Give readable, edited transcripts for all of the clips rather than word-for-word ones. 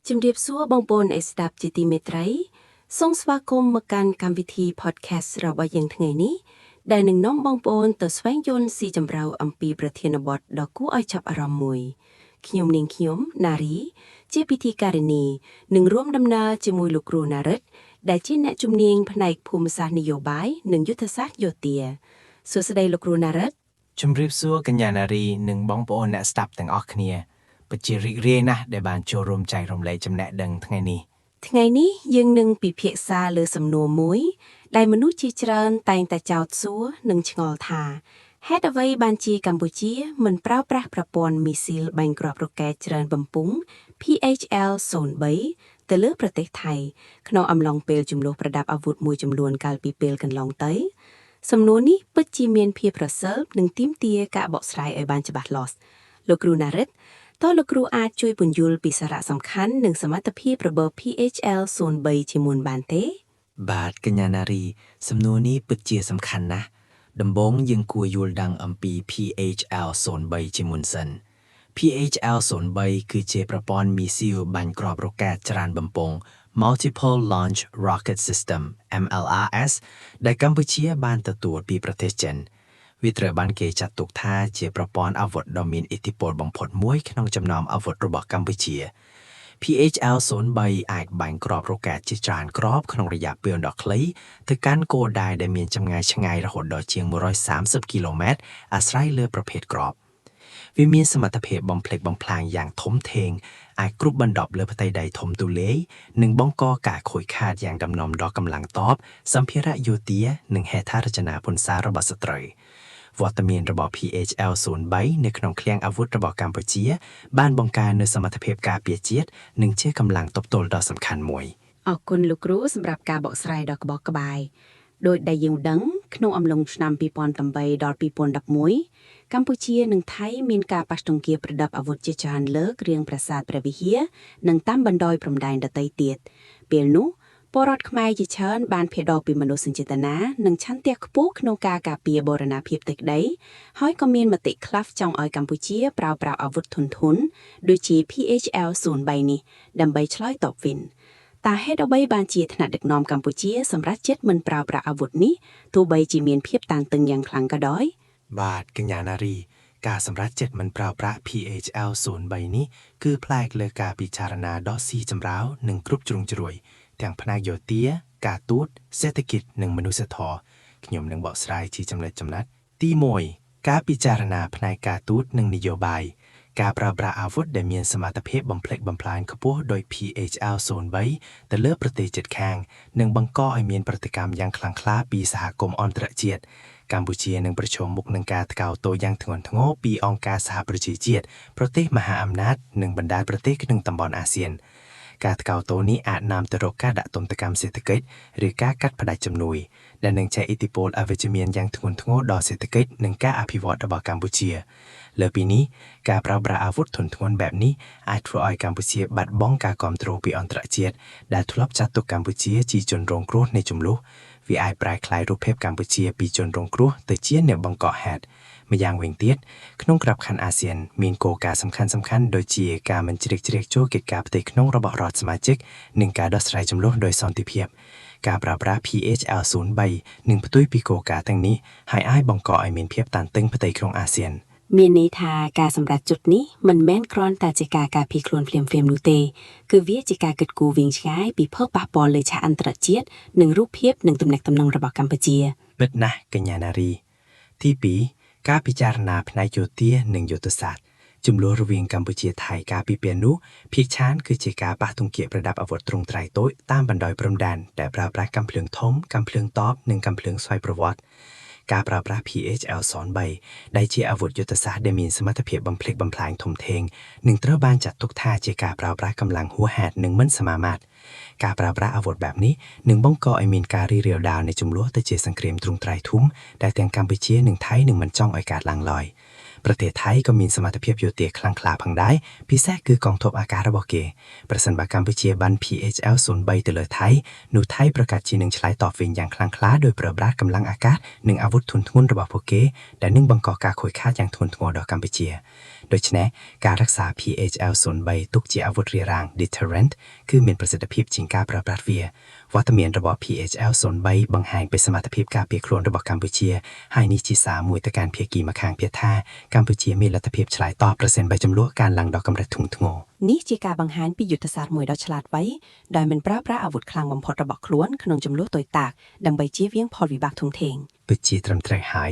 ជំរាបសួរបងប្អូនអ្នកស្ដាប់ជាទីមេត្រីសូមស្វាគមន៍មកកាន់កម្មវិធី podcast របស់យើងថ្ងៃនេះដែលនឹងនាំបងប្អូនទៅស្វែងយល់ស៊ីជម្រៅអំពីប្រធានបទដ៏គួរឲ្យចាប់អារម្មណ៍មួយខ្ញុំណារីជាពិធីការិនីនឹងរួមដំណើរជាមួយលោកគ្រូណារិតដែលជាអ្នកជំនាញផ្នែកភូមិសាស្ត្រនយោបាយនិងយុទ្ធសាស្ត្រយោធាសួស្តីលោកគ្រូណារិតជំរាបសួរកញ្ញាណារីនិងបងប្អូនអ្នកស្ដាប់ទាំងអស់គ្នាពិតជារីករាយណាស់ដែលបានចូលរួមចែករំលែកចំណេះដឹងថ្ងៃនេះយើងនឹងពិភាក្សាលើសំណួរមួយដែលមនុស្សជាច្រើនតែងតែចោទសួរនិងឆ្ងល់ថាហេតុអ្វីបានជាកម្ពុជាមិនប្រើប្រាស់ប្រព័ន្ធមីស៊ីលបាញ់គ្រាប់រ៉ុកែតច្រើនបំពង់ PHL-03 ទៅលើប្រទេសថៃក្នុងអំឡុងពេលជម្លោះប្រដាប់អាវុធមួយចំនួនកាលពីពេលកន្លងទៅសំណួរនេះពិតជាមានភាពរសើបនិងទាមទារការបកស្រាយឲ្យបានច្បាស់លាស់លោកគ្រូណារិតតើលោកគ្រូអាចជួយពន្យល់ពីសារៈសំខាន់និងសមត្ថភាពរបស់ PHL-03 ជាមុនបានទេបាទកញ្ញាណារីសំណួរនេះពិតជាសំខាន់ណាស់ដំបូងយើងគួរយល់ដឹងអំពី PHL-03 ជាមុនសិន PHL-03 គឺជាប្រព័ន្ធមីស៊ីលបាញ់គ្រាប់រ៉ុកែតច្រើនបំពង់ Multiple Launch Rocket System MLRS ដែលកម្ពុជាបានទទួលពីប្រទេសចិនវាត្រូវបានគេចាត់ទុកថាជាប្រព័ន្ធអាវុធដ៏មានឥទ្ធិពលបំផុតមួយក្នុងចំណោមអាវុធរបស់កម្ពុជា PHL-03 អាចបាញ់គ្រាប់រ៉ុកែតជាច្រើនគ្រាប់ក្នុងរយៈពេលដ៏ខ្លីទៅកាន់គោលដៅដែលមានចម្ងាយឆ្ងាយរហូតដល់ជាង130គីឡូម៉ែត្រអាស្រ័យលើប្រភេទគ្រាប់វាមានសមត្ថភាពបំផ្លិចបំផ្លាញយ៉ាងធំធេងអាចគ្របដណ្ដប់លើផ្ទៃដីធំទូលាយនិងបង្កការខូចខាតយ៉ាងដំណំដល់កម្លាំងទ័ពសម្ភារៈយោធានិងហេដ្ឋារចនាពន្ធសាសន៍របស់សត្រូវវត្តមានរបស់ PHL-03 នៅក្នុងឃ្លាំងអាវុធរបស់កម្ពុជាបានបង្កើននូវសមត្ថភាពការពារជាតិនិងជាកម្លាំងទប់ទល់ដ៏សំខាន់មួយអរគុណលោកគ្រូសម្រាប់ការបកស្រាយដ៏ក្បោះក្បាយដោយដែលយើងដឹងក្នុងអំឡុងឆ្នាំ2008ដល់2011កម្ពុជានិងថៃមានការប៉ះទង្គិចប្រដាប់អាវុធជាច្រើនលើករៀងប្រាសាទព្រះវិហារនិងតាមបណ្ដោយព្រំដែនដទៃទៀតពេលនោះពលរដ្ឋខ្មែរជាច្រើនបានភ័យដពីមនោសញ្ចេតនានិងឆន្ទៈខ្ពស់ក្នុងការការពារបូរណភាពទឹកដីហើយក៏មានមតិខ្លះចង់ឲ្យកម្ពុជាប្រើប្រាស់អាវុធធុនធន់ដូចជា PHL-03 នេះដើម្បីឆ្លើយតបវិញតែហេតុអ្វីបានជាថ្នាក់ដឹកនាំកម្ពុជាសម្រាប់ចិត្តមិនប្រើប្រាស់អាវុធនេះទោះបីជាមានភាពតានតឹងយ៉ាងខ្លាំងក៏ដោយបាទកញ្ញាណារីការសម្រេចចិត្តមិនប្រើប្រាស់ PHL-03 នេះគឺផ្លែកលើការពិចារណាដ៏ស៊ីជម្រៅនិងគ្រប់ជ្រុងជ្រោយទាំងផ្នែកយោធាការទូតសេដ្ឋកិច្ចនិងមនុស្សធម៌ខ្ញុំនឹងបកស្រាយជាចំណុចចំណត់ទី1ការពិចារណាផ្នែកការទូតនិងនយោបាយការប្រើប្រាស់អាវុធដែលមានសមត្ថភាពបំផ្លិចបំផ្លាញខ្ពស់ដោយ PHL-03 ទៅលើប្រទេសជិតខាងនិងបង្កឲ្យមានប្រតិកម្មយ៉ាងខ្លាំងក្លាពីសហគមន៍អន្តរជាតិកម្ពុជានឹងប្រឈមមុខនឹងការថ្កោលទោសយ៉ាងធ្ងន់ធ្ងរពីអង្គការសហប្រជាជាតិប្រទេសមហាអំណាចនិងបណ្ដាប្រទេសក្នុងតំបន់អាស៊ានការថ្កោលទោសនេះអាចនាំទៅរកការដាក់ទណ្ឌកម្មសេដ្ឋកិច្ចឬការកាត់ផ្តាច់ជំនួយដែលនឹងជះឥទ្ធិពលអវិជ្ជមានយ៉ាងធ្ងន់ធ្ងរដល់សេដ្ឋកិច្ចនិងការអភិវឌ្ឍរបស់កម្ពុជាលើពីនេះការប្រើប្រាស់អាវុធធុនធ្ងន់បែបនេះអាចធ្វើឲ្យកម្ពុជាបាត់បង់ការគាំទ្រពីអន្តរជាតិដែលធ្លាប់ចាត់ទុកកម្ពុជាជាជនរងគ្រោះនៃជម្លោះវាអាចប្រែក្លាយរូបភាពកម្ពុជាពីជនរងគ្រោះទៅជាអ្នកបង្កហេតុម្យ៉ាងវិញទៀតក្នុងក្របខ័ណ្ឌអាស៊ានមានគោលការណ៍សំខាន់ៗដូចជាការមិនជ្រៀតជ្រែកចូលកិច្ចការផ្ទៃក្នុងរបស់រដ្ឋសមាជិកនិងការដោះស្រាយជម្លោះដោយសន្តិភាពការប្រើប្រាស់ PHL-03 នឹងផ្ទុយពីគោលការណ៍ទាំងនេះហើយអាចបង្កឲ្យមានភាពតានតឹងផ្ទៃក្នុងអាស៊ានមានន័យថាការសម្រេចចិត្តនេះមិនមែនគ្រាន់តែជាការការពារខ្លួនភ្លាមៗនោះទេគឺវាជាការគិតគូរវែងឆ្ងាយពីផលប៉ះពាល់លើឆាកអន្តរជាតិនិងរូបភាពនិងទំនាក់ទំនងរបស់កម្ពុជាពិតណាស់កញ្ញាណារីទី2ការពិចារណាផ្នែកយោធានិងយុទ្ធសាស្ត្រជម្លោះរវាងកម្ពុជាថៃកាលពីពេលនោះភាគច្រើនគឺជាការប៉ះទង្គិចប្រដាប់អាវុធទ្រង់ទ្រាយតូចតាមបណ្ដោយព្រំដែនដែលប្រើប្រាស់កាំភ្លើងធំកាំភ្លើងតបនិងកាំភ្លើងស្វ័យប្រវត្តិការប្រើប្រាស់ PHL-03 ដែលជាអាវុធយុទ្ធសាស្ត្រដែលមានសមត្ថភាពបំផ្លិចបំផ្លាញធំធេងនឹងត្រូវបានចាត់ទុកថាជាការប្រើប្រាស់កម្លាំងហួសហេតុនិងមិនសមាមាត្រការប្រើប្រាស់អាវុធបែបនេះនឹងបង្កឲ្យមានការរីករាលដាលនៃជម្លោះទៅជាសង្គ្រាមទ្រង់ទ្រាយធំដែលទាំងកម្ពុជានិងថៃនឹងមិនចង់ឲ្យកើតឡើងឡើយប្រទេសថៃក៏មានសមត្ថភាពយោធាខ្លាំងក្លាផងដែរពិសេសគឺកងទ័ពអាកាសរបស់គេប្រសិនបើកម្ពុជាបាន PHL-03 ទៅលើថៃនោះថៃប្រកាសជានឹងឆ្លើយតបវិញយ៉ាងខ្លាំងក្លាដោយប្រើប្រាស់កម្លាំងអាកាសនិងអាវុធធុនធ្ងន់របស់ពួកគេដែលនឹងបង្កការខូចខាតយ៉ាងធ្ងន់ធ្ងរដល់កម្ពុជា โดยเฉพาะการรักษา PHL 03ទុកជាអាវុធរារាំង deterrent គឺមានប្រសិទ្ធភាពជាងការប្រើប្រាស់វាវត្តមានរបស់ PHL 03បង្ហាញពីសមត្ថភាពការពារខ្លួនរបស់កម្ពុជាហើយនេះជាសារមួយទៅកាន់ភាគីម្ខាងទៀតថាកម្ពុជាមានលទ្ធភាពឆ្លើយតបប្រសិនបើចំនួនការឡើងដល់កម្រិតធ្ងន់ធ្ងរ នេះជាការបង្ហាញពីយុទ្ធសាស្ត្រមួយដ៏ឆ្លាតវៃដោយមិនប្រើប្រាស់អាវុធខ្លាំងបំផុតរបស់ខ្លួនក្នុងចំនួនតូចតាចដើម្បីជៀសវាងផលវិបាកធំធេង ពិតជាត្រឹមត្រូវហើយ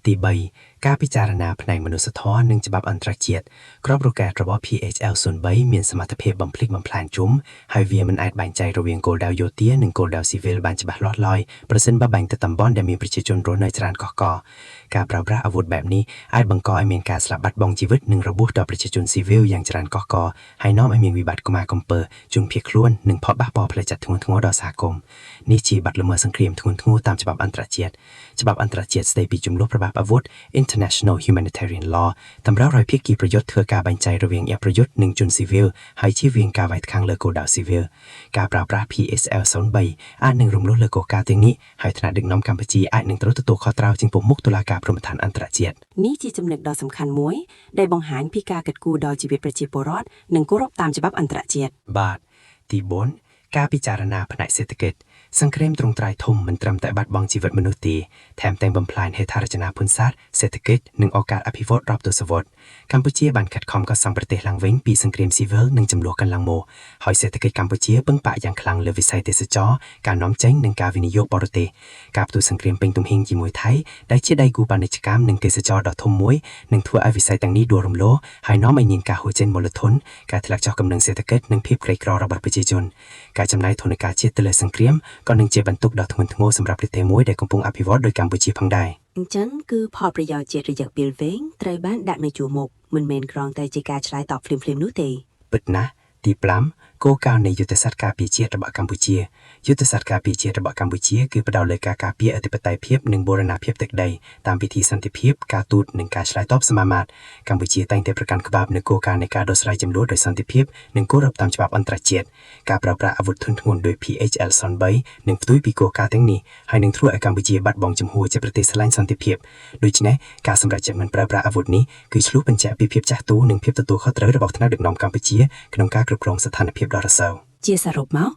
ទី3ការពិចារណាផ្នែកមនុស្សធម៌និងច្បាប់អន្តរជាតិក្របរការបស់ PHL 03មានសមត្ថភាពបំភ្លេចបំផ្លាញជុំហើយវាមិនអាចបែងចែករវាងគោលដៅយោធានិងគោលដៅស៊ីវិលបានច្បាស់លាស់ឡើយប្រសិនបើបែងទៅតំបន់ដែលមានប្រជាជនរស់នៅច្រើនកកកការប្រើប្រាស់អាវុធបែបនេះអាចបង្កឲ្យមានការស្លាប់បាត់បង់ជីវិតនិងរបួសដល់ប្រជាជនស៊ីវិលយ៉ាងច្រើនកកកហើយនាំឲ្យមានវិបត្តិកម្មាកំពើជនភៀសខ្លួននិងផលប៉ះពាល់ផ្លូវចិត្តធ្ងន់ធ្ងរដល់សហគមន៍នេះជាបទល្មើសសង្គ្រាមធ្ងន់ធ្ងរតាមច្បាប់អន្តរជាតិច្បាប់អន្តរជាតិស្តីពីជំនួបប្រដាប់អាវុធ International Humanitarian Law តម្រូវឲ្យភាគីប្រយុទ្ធធ្វើការបែងចែករវាងអប្រយុទ្ធនិងជនស៊ីវិលហើយជៀសវាងការវាយខាងលើគោលដៅស៊ីវិលការប្រើប្រាស់ PHL 03អាចនឹងរំលោភលើគោលការណ៍ទាំងនេះហើយថ្នាក់ដឹកនាំកម្ពុជាអាចនឹងត្រូវទទួលខុសត្រូវចំពោះមុខតុលាការព្រហ្មឋានអន្តរជាតិ នេះជាចំណុចដ៏សំខាន់មួយដែលបង្ហាញពីការកិត្តគូដល់ជីវិតប្រជាពលរដ្ឋនិងគោរពតាមច្បាប់អន្តរជាតិ បាទទី4ការពិចារណាផ្នែកសេដ្ឋកិច្ចសង្គ្រាមទ្រង់ទ្រាយធំមិនត្រឹមតែបាត់បង់ជីវិតមនុស្សទេថែមទាំងបំផ្លាញហេដ្ឋារចនាភូមិសាស្ត្រសេដ្ឋកិច្ចនិងឱកាសអភិវឌ្ឍរាប់ទសវត្សរ៍កម្ពុជាបានខិតខំកសាងប្រទេសឡើងវិញពីសង្គ្រាមស៊ីវិលនិងចំនួនកន្លងមកហើយសេដ្ឋកិច្ចកម្ពុជាពឹងផ្អែកយ៉ាងខ្លាំងលើវិស័យទេសចរណ៍ការនាំចេញនិងការវិនិយោគបរទេសការផ្ទុះសង្គ្រាមពេញទំហឹងជាមួយថៃដែលជាដៃគូពាណិជ្ជកម្មនិងទេសចរណ៍ដ៏ធំមួយនឹងធ្វើឲ្យវិស័យទាំងនេះដួលរំលំហើយនាំឲ្យមានការហួចចេញមូលធនការធ្លាក់ចុះកម្រិតសេដ្ឋកិច្ចនិងភាពក្រីក្ររបស់ប្រជាជនការចំណាយធនធានជាតិទៅលើសង្គ្រាមក៏នឹងជាបន្ទុកដ៏ធ្ងន់ធ្ងរសម្រាប់ប្រទេសមួយដែលកំពុងអភិវឌ្ឍដោយកម្ពុជាផងដែរ អញ្ចឹងគឺផលប្រយោជន៍ជាតិរយៈពេលវែងត្រូវបានដាក់នៅជួរមុខមិនមែនគ្រាន់តែជាការឆ្លើយតបភ្លាមៗនោះទេ ពិតណាស់ទី5គោលការណ៍នៃយុទ្ធសាស្ត្រការពារជាតិរបស់កម្ពុជាយុទ្ធសាស្ត្រការពារជាតិរបស់កម្ពុជាគឺផ្ដោតលើការការពារអធិបតេយ្យភាពនិងបូរណភាពទឹកដីតាមវិធីសន្តិភាពការទូតនិងការឆ្លើយតបសមាមាត្រកម្ពុជាតែងតែប្រកាន់ខ្ជាប់នូវគោលការណ៍នៃការដោះស្រាយជម្លោះដោយសន្តិភាពនិងគោរពតាមច្បាប់អន្តរជាតិការប្រើប្រាស់អាវុធធុនធ្ងន់ដោយ PHL 03នឹងផ្ទុយពីគោលការណ៍ទាំងនេះហើយនឹងធ្វើឲ្យកម្ពុជាបាត់បង់ជំហរជាប្រទេសស្រឡាញ់សន្តិភាពដូច្នេះការសម្រេចចិត្តមិនប្រើប្រាស់អាវុធនេះគឺឆ្លុះបញ្ចាំងពីភាពចាស់ទុំនិងភាពទទួលខុសត្រូវរបស់ថ្នាក់ដឹកនាំកម្ពុជាក្នុងការគ្រប់គ្រងស្ថានភាពដ៏រសើប ជាសរុបមក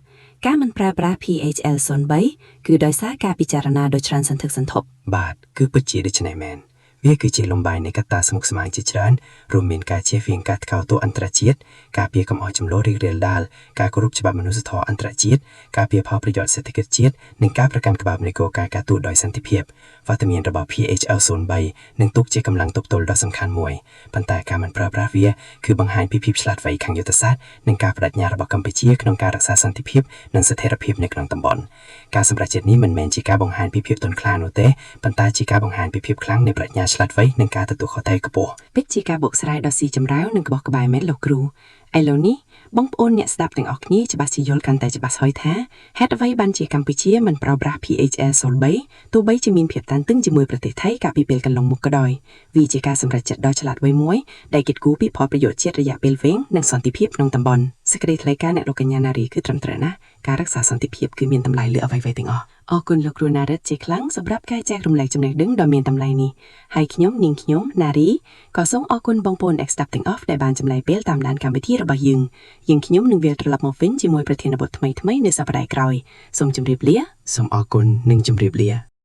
ការមិនប្រើប្រាស់ PHL 03គឺដោយសារការពិចារណាដោយច្រើនសន្ធឹកសន្ធាប់ បាទគឺពិតជាដូច្នេះមែនវាគឺជាលំបាយនៃកត្តាស្មុគស្មាញជាច្រើនរួមមានការជៀសវាងការថ្កោលទោសអន្តរជាតិការពារកំហុសចំនួនរីករាលដាលការគោរពច្បាប់មនុស្សធម៌អន្តរជាតិការពារផលប្រយោជន៍សេដ្ឋកិច្ចជាតិនិងការប្រកាន់ក្បាប់នៃគោលការណ៍ការទូតដោយសន្តិភាពវត្តមានរបស់ PHL 03នឹងទុកជាកម្លាំងទប់ទល់ដ៏សំខាន់មួយប៉ុន្តែការមិនប្រើប្រាស់វាគឺបង្ហាញពីភាពឆ្លាតវៃខាងយុទ្ធសាស្ត្រនិងការបដិញ្ញារបស់កម្ពុជាក្នុងការរក្សាសន្តិភាពនិងស្ថិរភាពនៅក្នុងតំបន់ការសម្រេចចិត្តនេះមិនមែនជាការបង្ហាញពីភាពទន់ខ្លានោះទេប៉ុន្តែជាការបង្ហាញពីភាពខ្លាំងនៃប្រាជ្ញាឆ្លាតវៃនិងការទទួលខុសត្រូវខ្ពស់ ពិតជាការបកស្រាយដ៏ស៊ីជម្រៅនិងក្បោះក្បាយមែនលោកគ្រូឥឡូវនេះបងប្អូនអ្នកស្ដាប់ទាំងអស់គ្នាច្បាស់ជាយល់កាន់តែច្បាស់ហើយថាហេតុអ្វីបានជាកម្ពុជាមិនប្រើប្រាស់ PHL 03ទោះបីជាមានភាពតានតឹងជាមួយប្រទេសថៃកាលពីពេលកន្លងមកក៏ដោយវាជាការសម្រេចចិត្តដ៏ឆ្លាតវៃមួយដែលគិតគូរពីផលប្រយោជន៍ជាតិរយៈពេលវែងនិងសន្តិភាពក្នុងតំបន់សេចក្តីថ្លែងការណ៍អ្នកលោកកញ្ញាណារីគឺត្រឹមត្រូវណាស់ការរក្សាសន្តិភាពគឺមានតម្លៃលើអ្វីៗទាំងអស់អរគុណលោកគ្រូណារិតជាខ្លាំងសម្រាប់ការចែករំលែកចំណេះដឹងដ៏មានតម្លៃនេះហើយខ្ញុំនាងខ្ញុំណារីក៏សូមអរគុណបងប្អូនអ្នកស្ដាប់ទាំងអស់ដែលបានចំណាយពេលតាមដានកម្មវិធីរបស់យើងខ្ញុំនឹងវិលត្រឡប់មកវិញជាមួយប្រធានបទថ្មីៗនៅសប្តាហ៍ក្រោយសូមជម្រាបលា សូមអរគុណនិងជម្រាបលា